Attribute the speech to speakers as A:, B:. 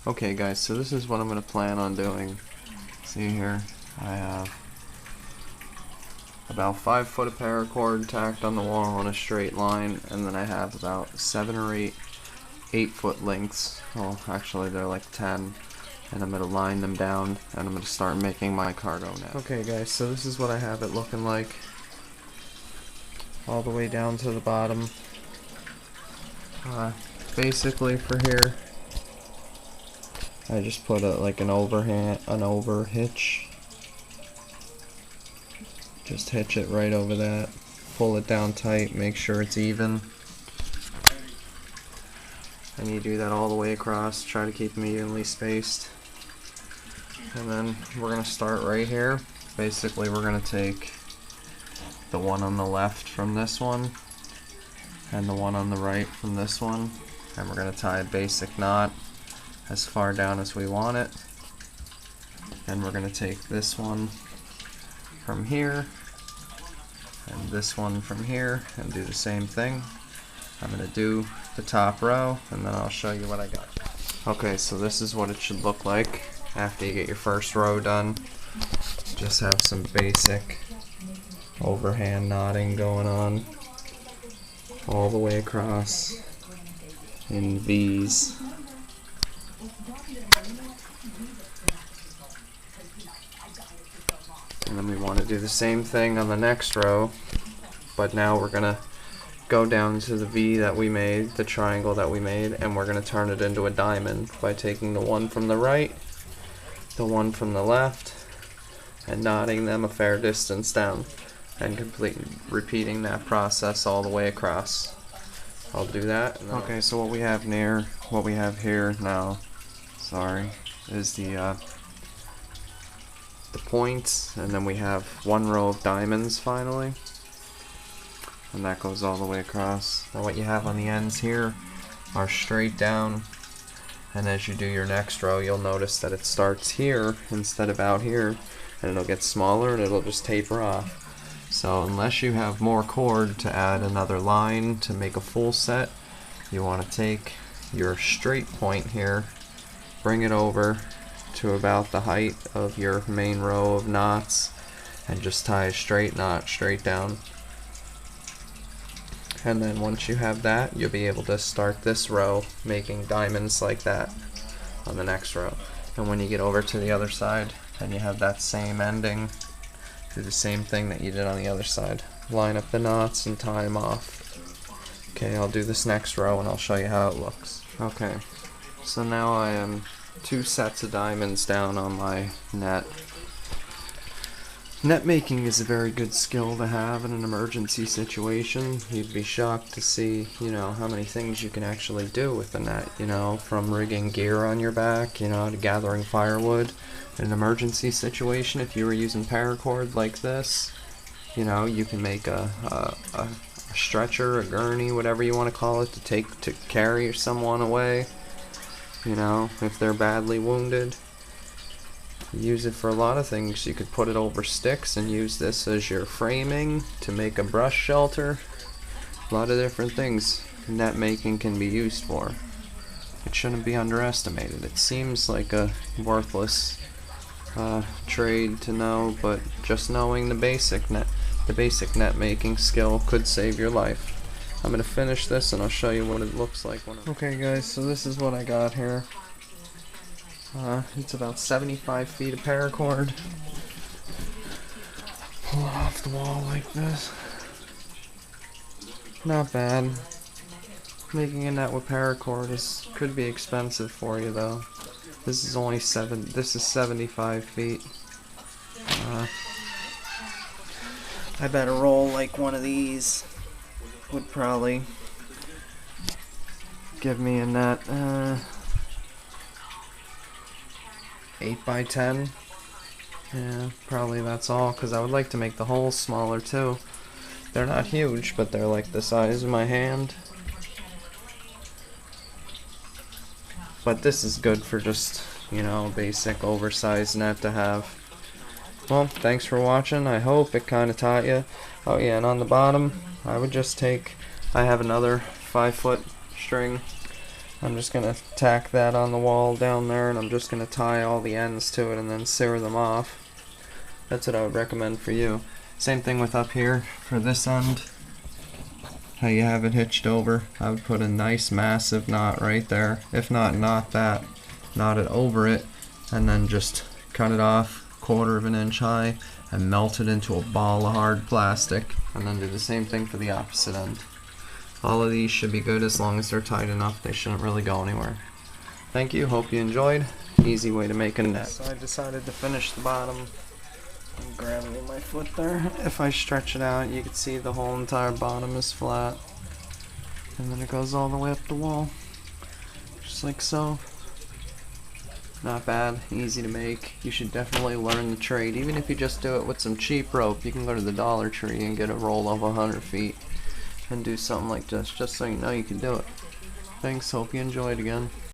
A: Okay guys, so this is what I'm going to plan on doing. See here, I have about 5 foot of paracord tacked on the wall on a straight line, and then I have about 7 or 8 foot lengths. Well, actually they're like 10, and I'm going to line them down, and I'm going to start making my cargo net. Okay guys, so this is what I have it looking like, all the way down to the bottom. Basically for here, I just put like an over hitch. Just hitch it right over that. Pull it down tight, make sure it's even. And you do that all the way across, try to keep them evenly spaced. And then we're going to start right here. Basically we're going to take the one on the left from this one, and the one on the right from this one, and we're going to tie a basic knot as far down as we want it. And we're going to take this one from here and this one from here and do the same thing. I'm going to do the top row, and then I'll show you what I got. Okay, so this is what it should look like after you get your first row done. Just have some basic overhand knotting going on all the way across in V's. And then we want to do the same thing on the next row, but now we're going to go down to the V that we made, the triangle that we made, and we're going to turn it into a diamond by taking the one from the right, the one from the left, and knotting them a fair distance down, and repeating that process all the way across. I'll do that. Okay, so what we have here now, is the points, and then we have one row of diamonds finally, and that goes all the way across. Now what you have on the ends here are straight down, and as you do your next row you'll notice that it starts here instead of out here, and it'll get smaller and it'll just taper off. So unless you have more cord to add another line to make a full set, you want to take your straight point here, bring it over to about the height of your main row of knots, and just tie a straight knot straight down. And then once you have that, you'll be able to start this row making diamonds like that on the next row. And when you get over to the other side and you have that same ending, do the same thing that you did on the other side. Line up the knots and tie them off. Okay, I'll do this next row and I'll show you how it looks. Okay, so now I am 2 sets of diamonds down on my net. Net making is a very good skill to have in an emergency situation. You'd be shocked to see, how many things you can actually do with a net, from rigging gear on your back, to gathering firewood. In an emergency situation, if you were using paracord like this, you can make a stretcher, a gurney, whatever you want to call it, to carry someone away, if they're badly wounded. Use it for a lot of things. You could put it over sticks and use this as your framing to make a brush shelter. A lot of different things net making can be used for. It shouldn't be underestimated. It seems like a worthless trade to know, but just knowing the basic net making skill could save your life. I'm going to finish this and I'll show you what it looks like when Okay guys, so this is what I got here. It's about 75 feet of paracord. Pull it off the wall like this. Not bad. Making a net with paracord could be expensive for you though. This is only 75 feet. I bet a roll like one of these would probably give me a net 8 by 10. Yeah, probably that's all, because I would like to make the holes smaller too. They're not huge, but they're like the size of my hand. But this is good for just, basic oversized net to have. Well, thanks for watching. I hope it kind of taught you. Oh yeah, and on the bottom, I would just I have another 5 foot string I'm just gonna tack that on the wall down there, and I'm just gonna tie all the ends to it and then sear them off. That's what I would recommend for you. Same thing with up here for this end. How you have it hitched over, I would put a nice massive knot right there. If not, knot that, knot it over it, and then just cut it off 1/4 of an inch high and melt it into a ball of hard plastic, and then do the same thing for the opposite end. All of these should be good as long as they're tight enough. They shouldn't really go anywhere. Thank you, hope you enjoyed. Easy way to make a net. So I decided to finish the bottom. I'm grabbing with my foot there. If I stretch it out, you can see the whole entire bottom is flat. And then it goes all the way up the wall. Just like so. Not bad, easy to make. You should definitely learn the trade. Even if you just do it with some cheap rope, you can go to the Dollar Tree and get a roll of 100 feet and do something like this, just so you know you can do it. Thanks, hope you enjoyed again.